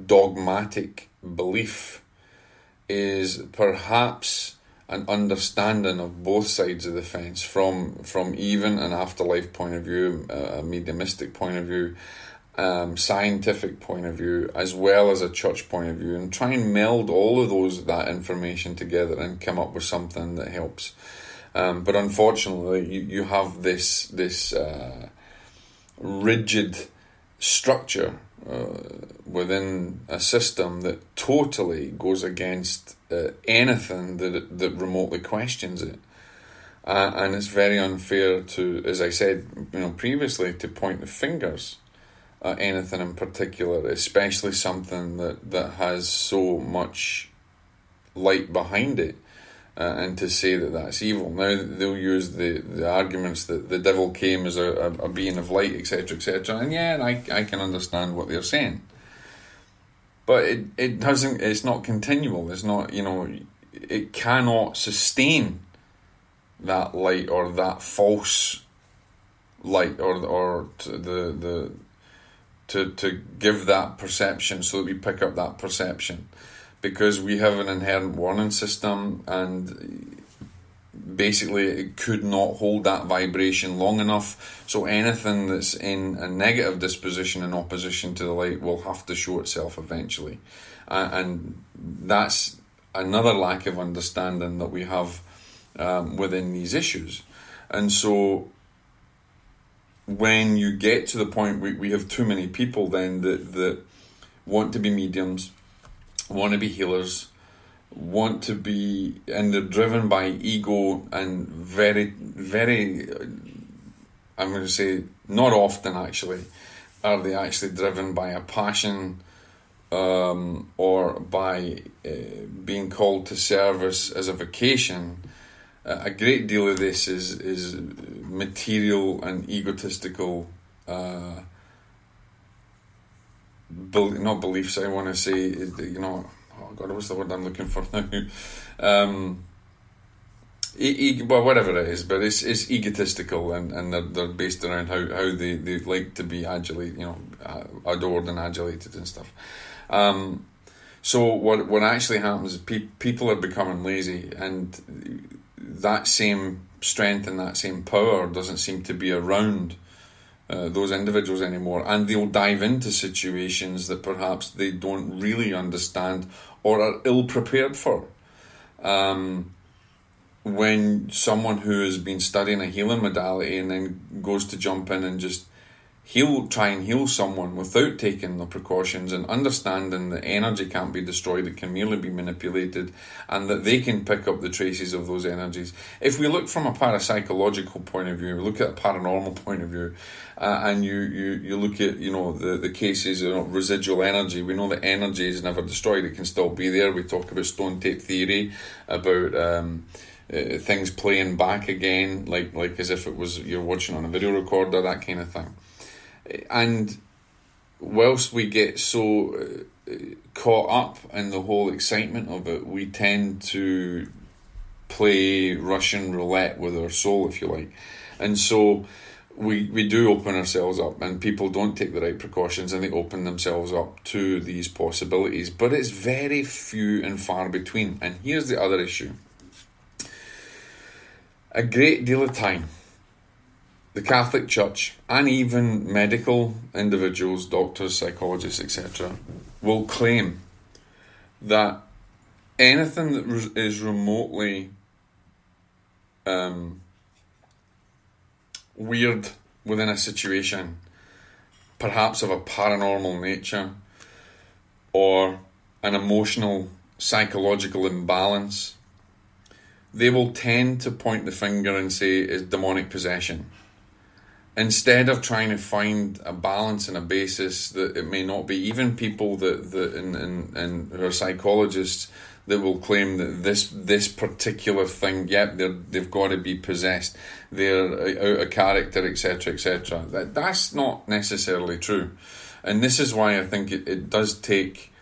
dogmatic belief is perhaps an understanding of both sides of the fence, from even an afterlife point of view, a mediumistic point of view, scientific point of view, as well as a church point of view, and try and meld all of that information together and come up with something that helps. But unfortunately, you have this rigid structure within a system that totally goes against anything that remotely questions it. And it's very unfair to, as I said, previously, to point the fingers at anything in particular, especially something that has so much light behind it, and to say that that's evil. Now they'll use the arguments that the devil came as a being of light, etc., etc. And yeah, I can understand what they're saying, but it doesn't. It's not continual. It's not. It cannot sustain that light or that false light or to give that perception, so that we pick up that perception. Because we have an inherent warning system, and basically it could not hold that vibration long enough. So anything that's in a negative disposition in opposition to the light will have to show itself eventually. And that's another lack of understanding that we have within these issues. And so when you get to the point we have too many people then that want to be mediums, want to be healers, want to be, and they're driven by ego, and very, very, I'm going to say, not often actually, are they actually driven by a passion or by being called to service as a vocation. A great deal of this is material and egotistical not beliefs, I want to say, oh God, what's the word I'm looking for now? Well, whatever it is, but it's egotistical, and they're based around how they like to be adored and adulated and stuff. So what actually happens is people are becoming lazy, and that same strength and that same power doesn't seem to be around those individuals anymore, and they'll dive into situations that perhaps they don't really understand or are ill prepared for. When someone who has been studying a healing modality and then goes to jump in and just try and heal someone without taking the precautions and understanding that energy can't be destroyed, it can merely be manipulated, and that they can pick up the traces of those energies. If we look from a parapsychological point of view, we look at a paranormal point of view, and you look at the cases of residual energy. We know that energy is never destroyed; it can still be there. We talk about stone tape theory, about things playing back again, like as if it was you're watching on a video recorder, that kind of thing. And whilst we get so caught up in the whole excitement of it, we tend to play Russian roulette with our soul, if you like. And so we do open ourselves up, and people don't take the right precautions, and they open themselves up to these possibilities. But it's very few and far between. And here's the other issue. A great deal of time, the Catholic Church, and even medical individuals, doctors, psychologists, etc., will claim that anything that is remotely weird within a situation, perhaps of a paranormal nature, or an emotional, psychological imbalance, they will tend to point the finger and say is demonic possession, instead of trying to find a balance and a basis that it may not be. Even people that who are psychologists that will claim that this particular thing, they've got to be possessed, they're out of character, etc., etc. That's not necessarily true, and this is why I think it does take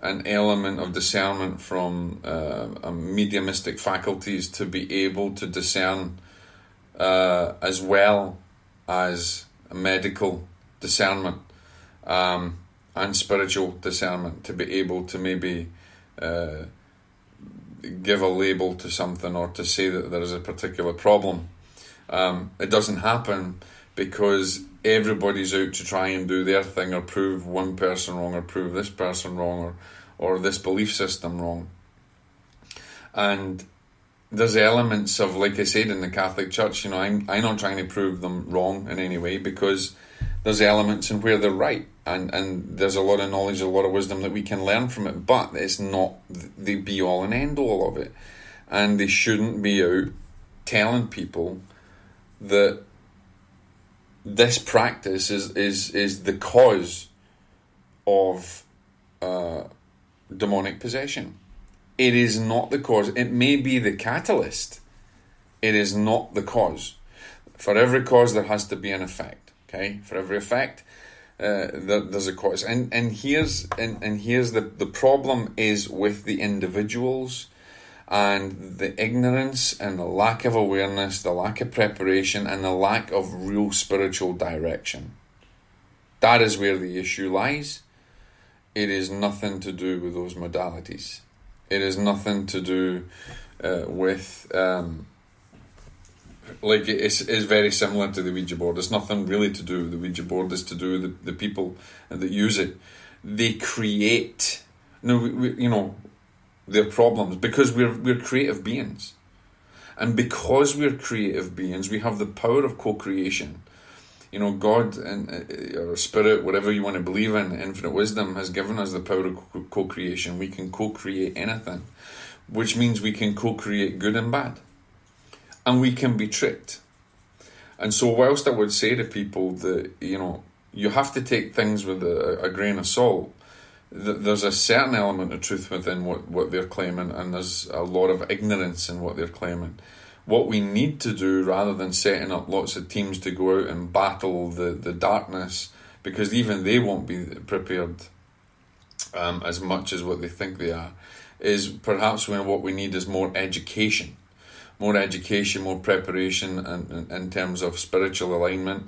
an element of discernment from mediumistic faculties to be able to discern as well as medical discernment. and spiritual discernment to be able to maybe give a label to something or to say that there is a particular problem. It doesn't happen because everybody's out to try and do their thing or prove one person wrong or prove this person wrong or this belief system wrong. And there's elements of, like I said, in the Catholic Church, I'm not trying to prove them wrong in any way, because there's elements in where they're right, and there's a lot of knowledge, a lot of wisdom that we can learn from it, but it's not the be-all and end-all of it. And they shouldn't be out telling people that this practice is the cause of demonic possession. It is not the cause. It may be the catalyst. It is not the cause. For every cause, there has to be an effect. Okay, for every effect, there's a cause. And here's the problem is with the individuals and the ignorance and the lack of awareness, the lack of preparation, and the lack of real spiritual direction. That is where the issue lies. It is nothing to do with those modalities. It is nothing to do with, it's very similar to the Ouija board. It's nothing really to do with the Ouija board. It's to do with the people that use it. They create, their problems because we're creative beings. And because we're creative beings, we have the power of co-creation. God and or spirit, whatever you want to believe in, infinite wisdom has given us the power of co-creation. We can co-create anything, which means we can co-create good and bad. And we can be tricked. And so whilst I would say to people that, you have to take things with a grain of salt, there's a certain element of truth within what they're claiming, and there's a lot of ignorance in what they're claiming. What we need to do, rather than setting up lots of teams to go out and battle the darkness, because even they won't be prepared as much as what they think they are, is perhaps what we need is more education, more preparation in terms of spiritual alignment,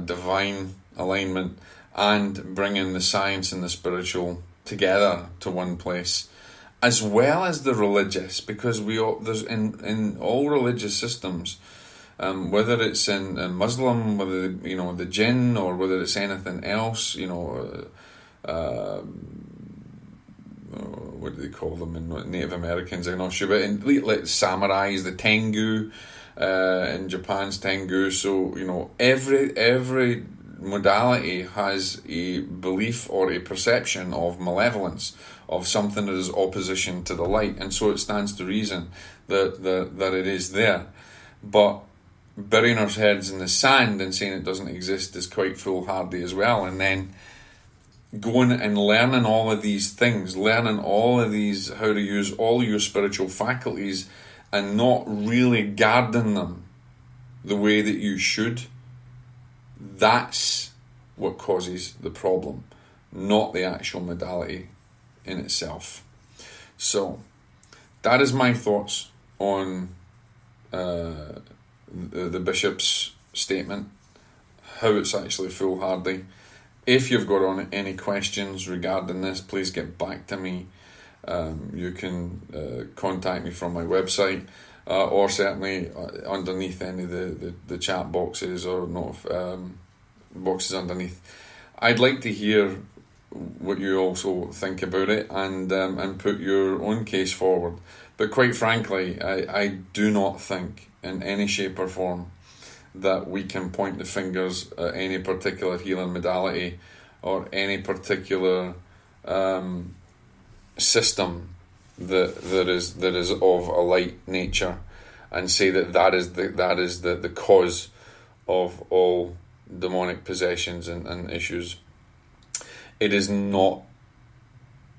divine alignment, and bringing the science and the spiritual together to one place, as well as the religious, because there's in all religious systems, whether it's in Muslim, whether the jinn, or whether it's anything else, what do they call them in Native Americans? I'm not sure, but in like samurais, the Tengu, in Japan's Tengu. So every modality has a belief or a perception of malevolence, of something that is opposition to the light, and so it stands to reason that it is there. But burying our heads in the sand and saying it doesn't exist is quite foolhardy as well. And then going and learning all of these things, learning all of these, how to use all your spiritual faculties, and not really guarding them the way that you should, that's what causes the problem, not the actual modality in itself. So that is my thoughts on the bishop's statement, how it's actually foolhardy. If you've got any questions regarding this, please get back to me. You can contact me from my website, or certainly underneath any of the chat boxes or boxes underneath. I'd like to hear what you also think about it, and put your own case forward. But quite frankly, I do not think in any shape or form that we can point the fingers at any particular healing modality or any particular system that is of a light nature and say that is the cause of all demonic possessions and issues. It is not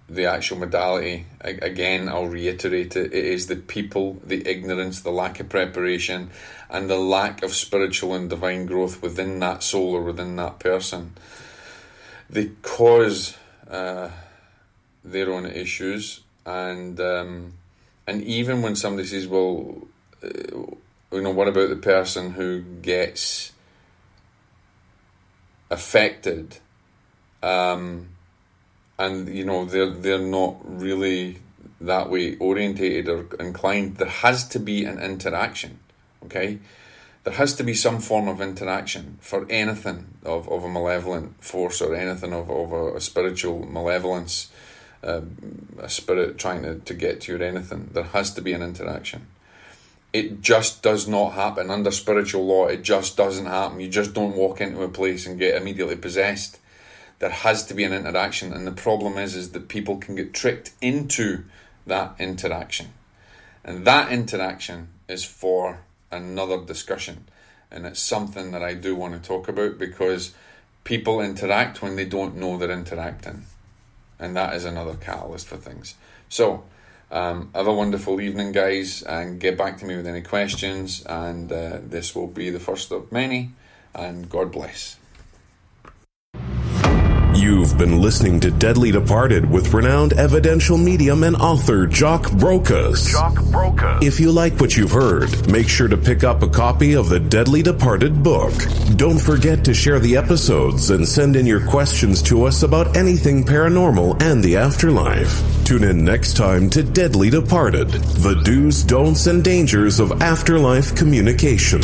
the actual modality. Again, I'll reiterate it. It is the people, the ignorance, the lack of preparation, and the lack of spiritual and divine growth within that soul or within that person. They cause their own issues, and even when somebody says, well, what about the person who gets affected? and they're not really that way orientated or inclined, there has to be an interaction. Okay, there has to be some form of interaction for anything of a malevolent force, or anything of a spiritual malevolence, a spirit trying to get to you, or anything. There has to be an interaction. It just does not happen under spiritual law. It just doesn't happen. You just don't walk into a place and get immediately possessed. There has to be an interaction, and the problem is that people can get tricked into that interaction, and that interaction is for another discussion, and it's something that I do want to talk about, because people interact when they don't know they're interacting, and that is another catalyst for things. So have a wonderful evening, guys, and get back to me with any questions, and this will be the first of many, and God bless. You've been listening to Deadly Departed with renowned evidential medium and author Jock Brokus. If you like what you've heard, make sure to pick up a copy of the Deadly Departed book. Don't forget to share the episodes and send in your questions to us about anything paranormal and the afterlife. Tune in next time to Deadly Departed, the do's, don'ts, and dangers of afterlife communication.